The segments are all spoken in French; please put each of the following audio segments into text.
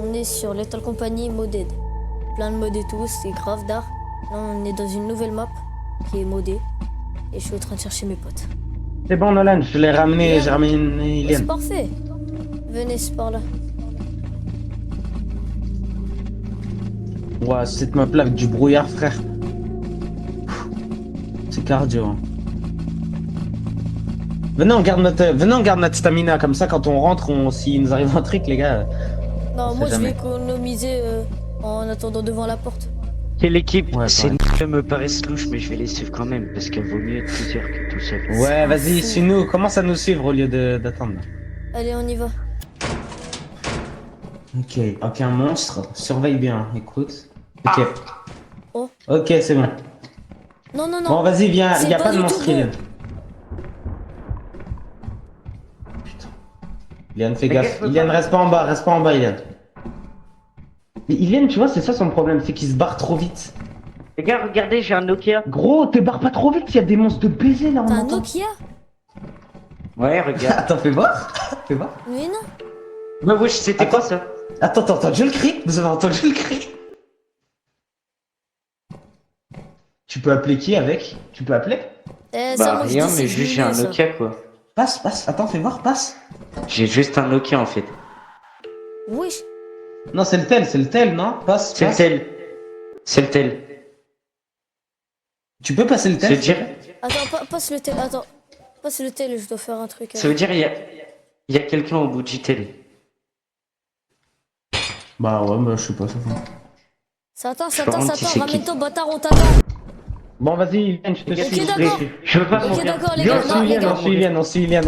On est sur Lethal Company Modded. Plein de mods et tout, c'est grave d'art. Là, on est dans une nouvelle map qui est modée. Et je suis en train de chercher mes potes. C'est bon, Nolan, je l'ai ramené, j'ai ramené une Ouais, Ilian. c'est parfait. Venez, c'est par là. Ouais, cette map là avec du brouillard, frère. C'est cardio. Hein. Venez, on garde notre stamina, comme ça quand on rentre, s'il nous arrive un truc, les gars. Non, on moi sait je vais jamais. économiser en attendant devant la porte. Quelle équipe? Ouais, Ces pareil. n***s me paraissent louches, mais je vais les suivre quand même, parce qu'il vaut mieux être plusieurs que tout seul. Ouais, vas-y, fou. suis-nous, commence à nous suivre au lieu d'attendre. Allez, on y va. Ok, un monstre, surveille bien, écoute. Ok. Oh. Ok, c'est bon. Non, non, non. Bon, vas-y, viens, C'est y a pas pas de du monstre, tout bon. Ilian. Putain. Ilian, fais gaffe. Ilian, reste pas en bas, Ilian. Mais Ilian, tu vois, c'est ça son problème, c'est qu'il se barre trop vite. Les gars, regardez, j'ai un Nokia. Gros, te barre pas trop vite, y a des monstres de baiser là, on T'as un entend. Nokia? Ouais, regarde. Attends, fais voir. Fais voir. Mais non. Ouais, wesh, c'était quoi ça? Attends, t'as entendu le cri? Vous avez entendu le cri? Tu peux appeler qui avec? Tu peux appeler? Ça, Bah, moi, je rien, dis, mais c'est juste j'ai nul, un ça. Nokia quoi. Passe. Attends, fais voir, passe. J'ai juste un Nokia en fait. Wesh. Non, c'est le tel, non? Passe. C'est le passe. tel. C'est le tel. Tu peux passer le Ça veut tel? dire, Attends, passe le tel. Attends. Passe le tel, je dois faire un truc. ça veut dire, il y a quelqu'un au bout du tel. Bah ouais, bah je sais pas, ça va. Ça attend, Je me demande qui c'est qui. ramène-toi, bâtard, on t'attend. Bon, vas-y, Ilian, je te Ok, suis. d'accord. Je veux pas Ok, mourir. d'accord, les Viens, gars. Non, les gars. on suit Ilian.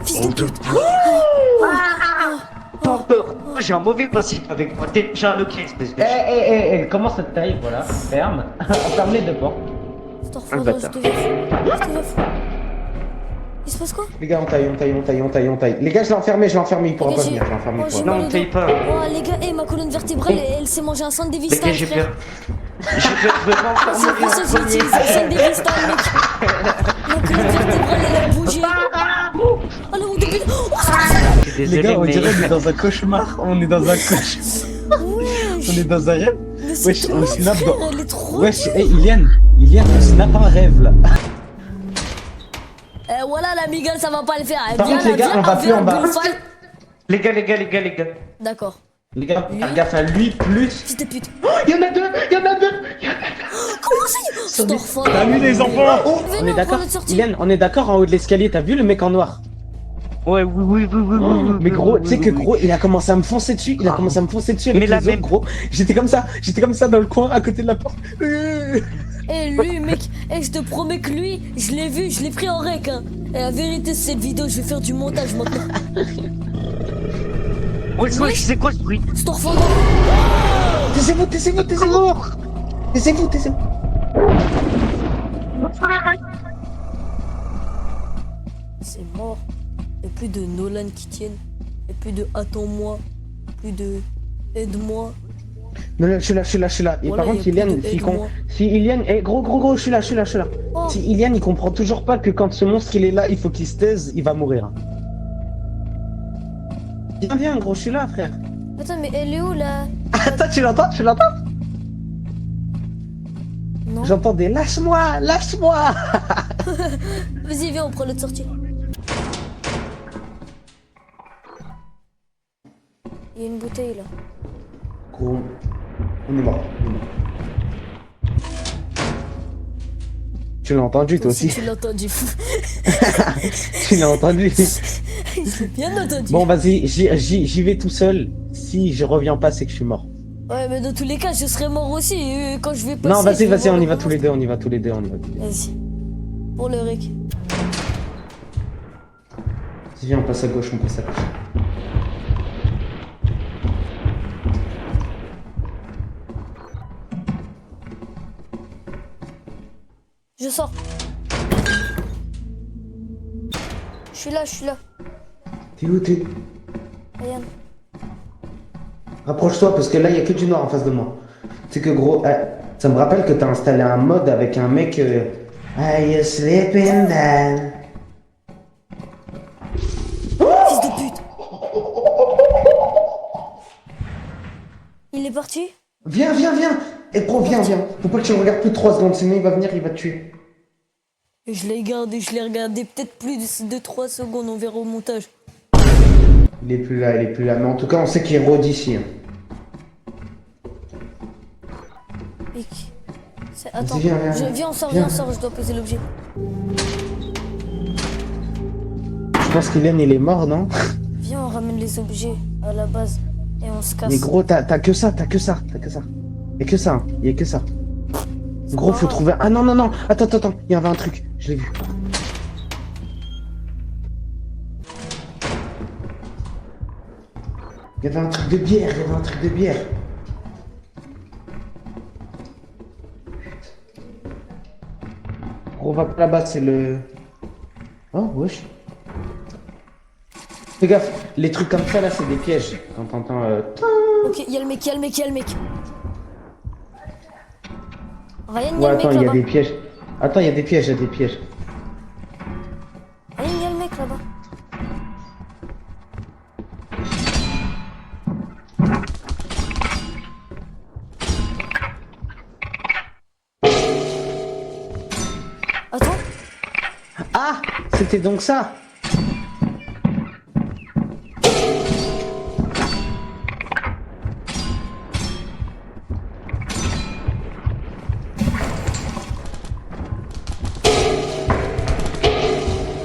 Fils de pute. Pas encore. J'ai un mauvais principe avec moi. J'ai un Nokia espèce de. Comment ça te taille, voilà, ferme. Ferme les deux portes. Attends, Un je bâtard. deviens fou. Je deviens fou. Il se passe quoi? Les gars, on taille. Les gars, je l'ai enfermé, il pourra Les pas gars, venir, je l'ai enfermé, il oh, pourra j'ai pas. Non, mal on au taille dos. pas. Oh, les gars, ma colonne vertébrale, elle s'est mangée un Les Sandévistal, gars, j'ai frère. peur. J'ai peur, je veux pas en C'est faire pour ça que j'ai mourir utilisé un Sandévistal, mec. Ma colonne vertébrale, elle a bougé. Oh, le de pute. Oh, en Les gars, on mais. dirait qu'on est dans un cauchemar, on est dans un rêve. Mais c'est Wesh, trop, on snap frère, dans... elle est trop Wesh, dure. Ilian, on snap un rêve, là. Voilà, la migale, ça va pas le faire. Par Viens contre, les là, gars, viens, on va viens, plus en bas. bullfight. Les gars. D'accord. Les gars, faire gaffe à lui, plus... Fils de pute. Il y en a deux. Comment ça y est? Salut les enfants. On Venez, est on d'accord, prend notre sortie. Ilian, on est d'accord en haut de l'escalier, t'as vu le mec en noir? Ouais, oui. Mais gros, tu sais que oui. gros, il a commencé à me foncer dessus, avec Mais la les autres, même- gros. J'étais comme ça dans le coin, à côté de la porte. Eh lui mec, je te promets que lui, je l'ai vu, je l'ai pris en rec hein. Et la vérité c'est cette vidéo, je vais faire du montage maintenant. Ouais, c'est quoi ce bruit? Storfond. Taisez-vous. C'est mort. Et plus de Nolan qui tiennent. Et plus de attends-moi. Plus de aide-moi. Non, je suis là. Et Voilà, par contre, y a Ilian, plus de aide-moi. si Ilian, gros, je suis là. Oh. Si Ilian, il comprend toujours pas que quand ce monstre il est là, il faut qu'il se taise, il va mourir. Viens, gros, je suis là, frère. Attends mais elle est où là? Attends, tu l'entends? Non. J'entends des lâche-moi. Vas-y viens on prend l'autre sortie. Il y a une bouteille là. Gros, on est mort. Tu l'as entendu, toi aussi? Tu l'as entendu fou. Tu l'as entendu? J'ai bien entendu. Bon, vas-y, j'y vais tout seul. Si je reviens pas, c'est que je suis mort. Ouais mais dans tous les cas je serais mort aussi quand je vais passer. Non, je vas-y, vais voir on y le va tous les monstre. deux, on y va tous les deux. Vas-y. Pour le rec. Viens, on passe à gauche. Je sors. Je suis là. T'es où? Ryan. Rapproche-toi, parce que là, il y a que du noir en face de moi. Tu sais que gros, ça me rappelle que t'as installé un mode avec un mec... Are you sleeping then? Fils de pute. Viens, viens, viens. Et pro, viens, viens. Faut pas que tu le regardes plus de 3 secondes, sinon il va venir, il va te tuer. Je l'ai regardé peut-être plus de 3 secondes, on verra au montage. Il est plus là, il est plus là. Mais en tout cas, on sait qu'il rôde ici. Hein. Mec, attends, Viens, viens, on sort, viens. je dois poser l'objet. Je pense qu'Ilian, il est mort, non? Viens, on ramène les objets à la base et on se casse. Mais gros, t'as que ça. Y'a que ça, hein. Y'a que ça. Gros, faut trouver... Ah non, non, non. Attends. Il y avait un truc. Je l'ai vu. Il y avait un truc de bière. Gros, va pas là-bas, c'est le... Oh, wesh. Fais gaffe, les trucs comme ça, là, c'est des pièges. Quand t'entends... Ok, y'a le mec. Ryan, Ouais, y'a le attends, mec il y a là-bas. des pièges. Attends, il y a des pièges. Ryan, y'a le mec là-bas. Attends, Ah, c'était donc ça.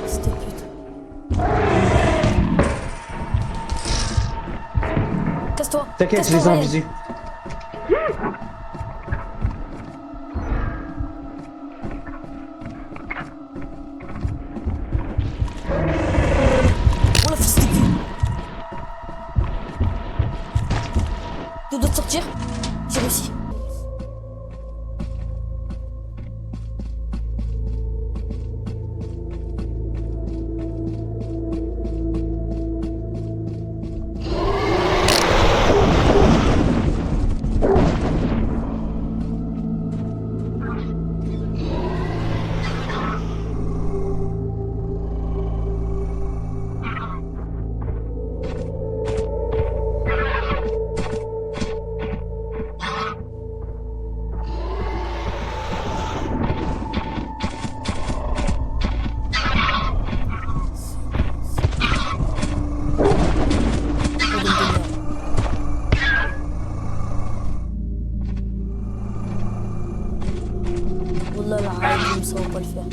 c'était pute. Casse-toi. T'inquiète, je Casse-toi, les ai en Ryan. visu. Oh la fils de pute. Tu dois te sortir. J'ai réussi. Wallah la haïm, ça va pas le faire.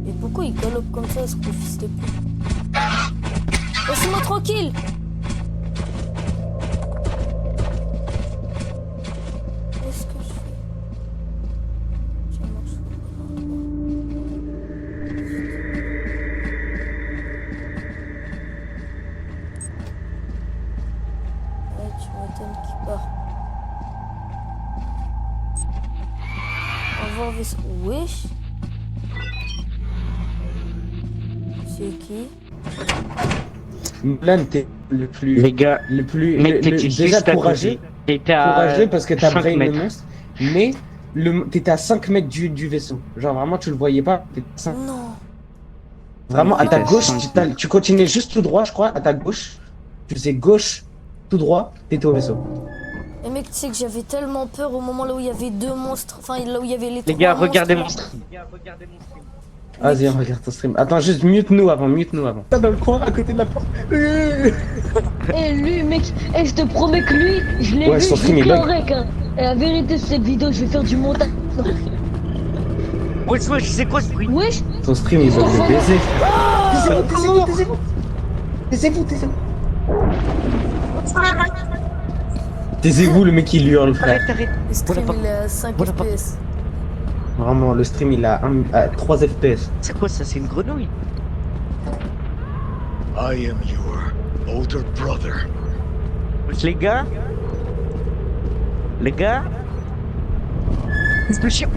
Et pourquoi il galope comme ça, ce gros fils de pute? Laisse-moi tranquille. Qu'est-ce que je fais? Je marche. Ouais, tu m'étonnes qu'il part. Au revoir, vaisseau. Wesh. C'est qui? Mulan, t'es le plus... Les gars, mec, t'étais déjà juste à courageux. côté. T'étais à Courageux parce que t'as 5 brain le mètres. monstre. Mais t'étais à 5 mètres du vaisseau. Genre vraiment, tu le voyais pas. Non. Vraiment, à ta Non. gauche, tu continuais juste tout droit, je crois. À ta gauche. Tu faisais gauche, tout droit. T'étais au vaisseau. Et mec, tu sais que j'avais tellement peur au moment là où il y avait 2 monstres. Enfin, là où il y avait les Les 3 gars, monstres. regardez mon stream. Vas-y, regarde ton stream. Attends, juste mute-nous avant. T'as dans le coin, à côté de la porte. Eh lui mec, je te promets que lui, je l'ai Ouais, vu, son je stream, l'ai il bug. rec, hein. Et la vérité c'est cette vidéo, je vais faire du montage. Wesh, c'est quoi ce bruit? Wesh, Ton stream, il va le baiser. Taisez-vous. Taisez-vous, le mec, il hurle, frère. Arrête. Le stream Voilà, il est à 5 voilà, FPS. Vraiment, le stream, il a 3 FPS. C'est quoi ça? C'est une grenouille? I am your older brother. Wesh, les gars? Le chien.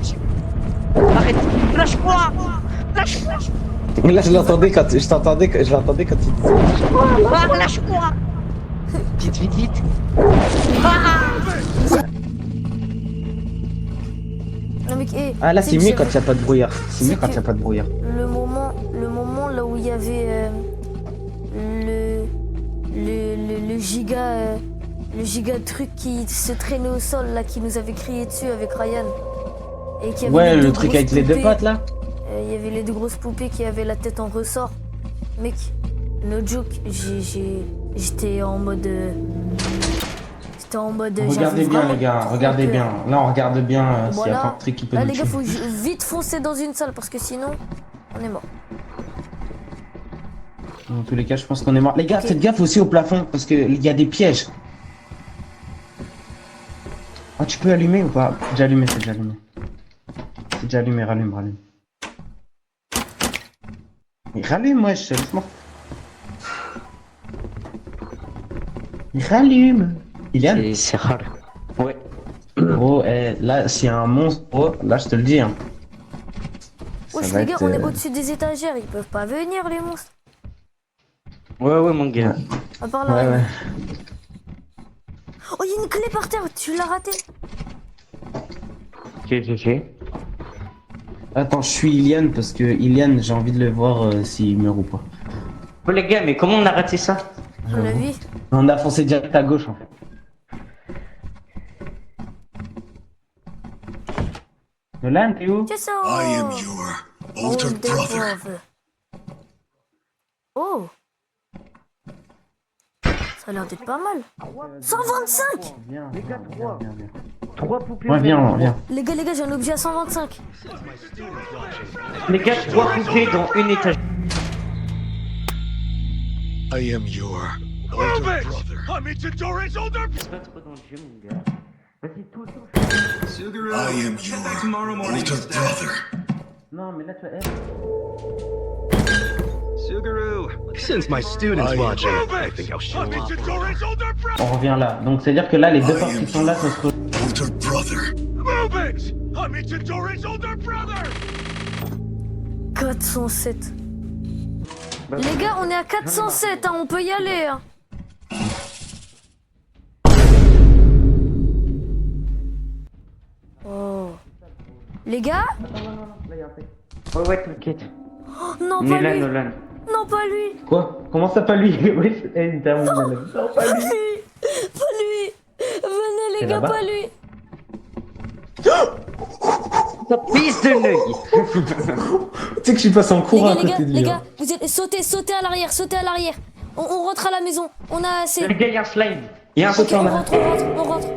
Arrête. Lâche-moi. Là, je l'entendais quand il disait. Ah, lâche-moi. Vite. Non mec, Ah, là, tu sais c'est que mieux j'avais- quand il n'y a pas de brouillard. C'est mieux C'est quand il que- n'y a pas de brouillard. Le moment là où il y avait le giga Le giga truc qui se traînait au sol, là, qui nous avait crié dessus avec Ryan. Et qui avait Ouais, les deux le truc grosses avec les deux poupées. pattes là. Il y avait les deux grosses poupées qui avaient la tête en ressort. Mec, no joke, j'étais en mode... J'étais en mode... Regardez j'avais bien vraiment les gars, trop regardez peur. bien. Là on regarde bien s'il y a Voilà. pas un truc qui peut Là, nous les gars, tuer. faut vite foncer dans une salle parce que sinon, on est mort. Dans tous les cas, je pense qu'on est mort. Les gars, Ok. faites gaffe aussi au plafond parce qu'il y a des pièges. Ah, tu peux allumer ou pas? C'est déjà allumé, c'est déjà allumé. C'est déjà allumé, rallume, rallume. Mais rallume, wesh, laisse-moi. Mais rallume. Ilian, C'est rare. Ouais. gros, là, s'il y a un monstre, gros, là, je te le dis. Hein. Ça Wesh, va les gars, être, on est au-dessus des étagères, ils peuvent pas venir, les monstres. Ouais, mon gars. À part là. Ouais, ouais. Oh, il y a une clé par terre, tu l'as raté. Ok. Attends, je suis Ilian parce que Ilian, j'ai envie de le voir s'il meurt ou pas. Oh les gars, mais comment on a raté ça? On l'a vu. On a foncé direct à gauche en fait. Nolan, t'es où? C'est ça. I am your Oh, older des brother. pauvres. Oh. Ça a l'air d'être pas mal. 125. Viens, Les gars, viens, viens, viens. 3 poupées. Ouais, viens, viens. Les gars, j'ai un objet à 125. Les gars, 3 poupées dans une étage. I am your older brother. I'm Itadori's older Pas trop dans le jeu, mon gars. Vas-y, tout. I am your older brother. Non, mais là, tu vas. Since my student's I- watching, Move I think I'll show I'm off. Itadori's older brother. On revient là. Donc, c'est-à-dire que là, les deux I portes am qui sont là, ça se your older brother. Move it! I'm Itadori's older brother! 407. Les gars, on est à 407, hein, on peut y aller. Hein. Oh. Les gars? Ouais, t'inquiète. Oh, non, On pas est là, lui. Nolan. Non, pas lui. Quoi? Comment ça, pas lui? Oui, c'est une terminale. Non, pas lui. Lui. Pas lui. Venez, les C'est gars, là-bas pas lui. Ta pisse de l'œil. Tu sais que je suis passé en Les courant gars, à les côté gars, de les lui. gars, hein. vous êtes sautez à l'arrière, sautez à l'arrière. On rentre à la maison. On a assez. Les gars, y'a un slime. Y'a un Ok, saut on en rentre.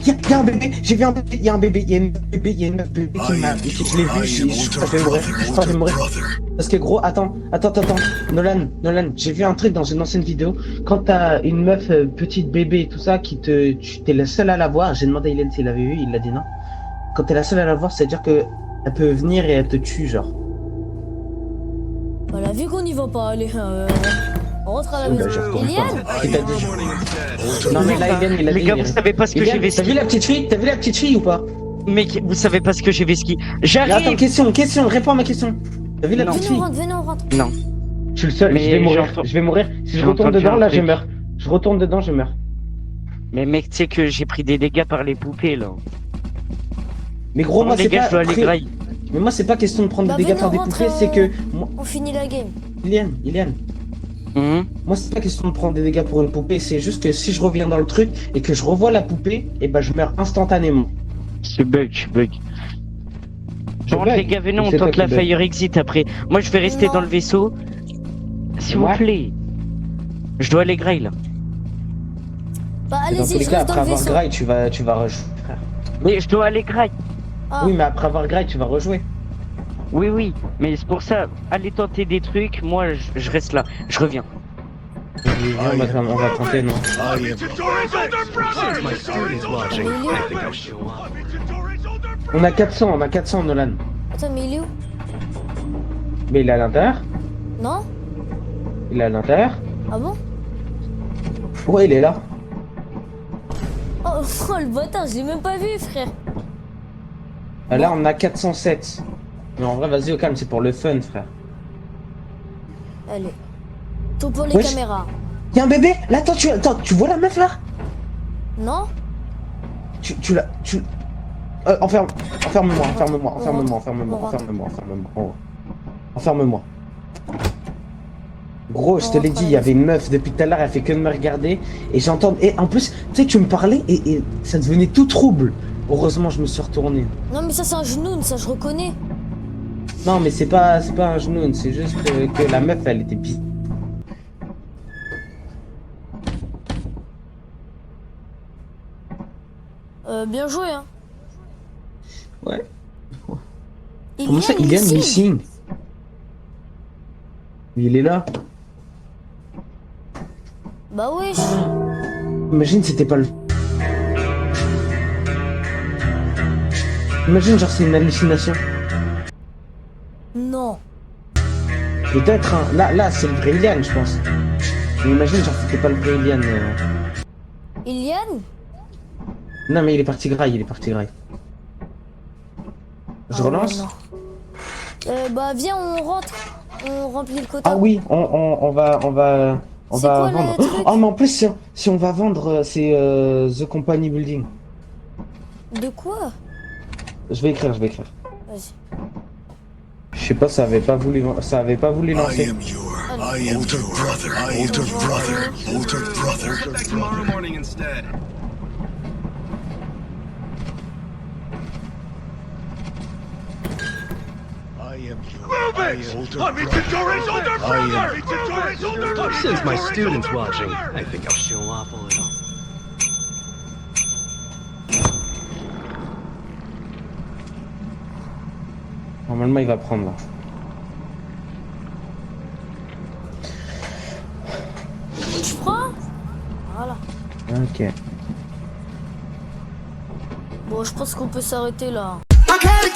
Y a un bébé, j'ai vu un bébé, y a un bébé, y a une bébé qui I m'a. am Je l'ai your, vu, I am ça fait mourir. Ça fait older mourir. brother. Parce que gros, attends. Nolan, j'ai vu un truc dans une ancienne vidéo. Quand t'as une meuf petite bébé et tout ça, tu t'es la seule à la voir. J'ai demandé à Hélène s'il l'avait vu, il l'a dit non. Quand t'es la seule à la voir, c'est-à-dire que elle peut venir et elle te tue, genre. Voilà, vu qu'on n'y va pas, allez, on rentre à la Oh, bah, maison. j'ai retourné Eliane, Qui t'a dit Older Non mais là, Hélène, il a Les dit. gars, vous savez pas ce que j'ai Hélène, vécu. t'as vu la petite fille? T'as vu la petite fille ou pas? Mec, vous savez pas ce que j'ai vécu. Attends, J'arrive. question, réponds à ma question. T'as vu la Non. petite venez, fille? on rentre. Non. Je suis le seul, Mais je vais mourir. j'entends- Je vais mourir. Si je j'ai retourne entendu dedans, un là, je truc. meurs. Je retourne dedans, je meurs. Mais mec, tu sais que j'ai pris des dégâts par les poupées là. Mais gros, Bon, moi, les c'est gars, pas. je dois aller graille. Mais moi, c'est pas question de prendre Bah, des dégâts venez, par des on rentre, poupées, c'est que. Moi, On finit la game. Iliane. Moi, c'est pas question de prendre des dégâts pour une poupée, c'est juste que si je reviens dans le truc et que je revois la poupée, et ben je meurs instantanément. Je bug. Je Bon, bug. les gars, venez, Mais on c'est toi tente qui la bug. fire exit après. Moi, je vais rester Non. dans le vaisseau. S'il vous Ouais. plaît. Je dois aller graille là. Bah, Et dans tous allez-y, les je cas, reste dans après le avoir vaisseau. graille, tu vas rejouer, frère. Mais je dois aller graille. Ah, Oui, mais après avoir graille, tu vas rejouer. Oui, mais c'est pour ça. Allez tenter des trucs. Moi, je reste là. Je reviens. On va tenter, non. I am Itadori's older brother! Since my student's watching, I think I'll show off. I'm Itadori's older brother! On a 400, Nolan. attends, mais il est où? Mais il est à l'intérieur. Non? Il est à l'intérieur. Ah bon? Ouais, il est là. Oh, oh, le bâtard, je l'ai même pas vu, frère. Là, on a 407. Mais en vrai, vas-y, au calme, c'est pour le fun, frère. Allez. Tout pour les Wesh. caméras. Y'a un bébé. Là, attends, tu vois la meuf là? Non? Tu l'as. Enferme-moi. On rentre. Enferme-moi. Gros, je te l'ai dit, il y avait une meuf depuis tout à l'heure, elle fait que de me regarder. Et j'entends. Et en plus, tu sais, tu me parlais et ça devenait tout trouble. Heureusement, je me suis retourné. Non, mais ça, c'est un genou, ça, je reconnais. Non, mais c'est pas un genou, c'est juste que la meuf, elle était pisse. Bien joué, hein. Ouais. Comment ça, il est missing? Il est là. Bah wesh. Imagine, c'était pas le. Imagine, genre, c'est une hallucination. Non. Peut-être, hein. Là, c'est le vrai Ilian, je pense. Mais imagine, genre, c'était pas le vrai Ilian. Ilian? Non, mais il est parti graille, Je relance? Non. Bah viens, on rentre. On remplit le quota. Ah oui, on va C'est quoi, le vendre. truc Oh, mais en plus, si on va vendre, c'est The Company Building. De quoi? Je vais écrire. Vas-y. Je sais pas, ça avait pas voulu lancer. I am your older brother. Come back tomorrow morning instead. Move it! I'm Itadori's older brother! Itadori's older brother! Since my student's watching, brother! I think I'll show off a little. Normalement, il va prendre là. Tu prends? Voilà. Ok. Bon, je pense qu'on peut s'arrêter là. I gotta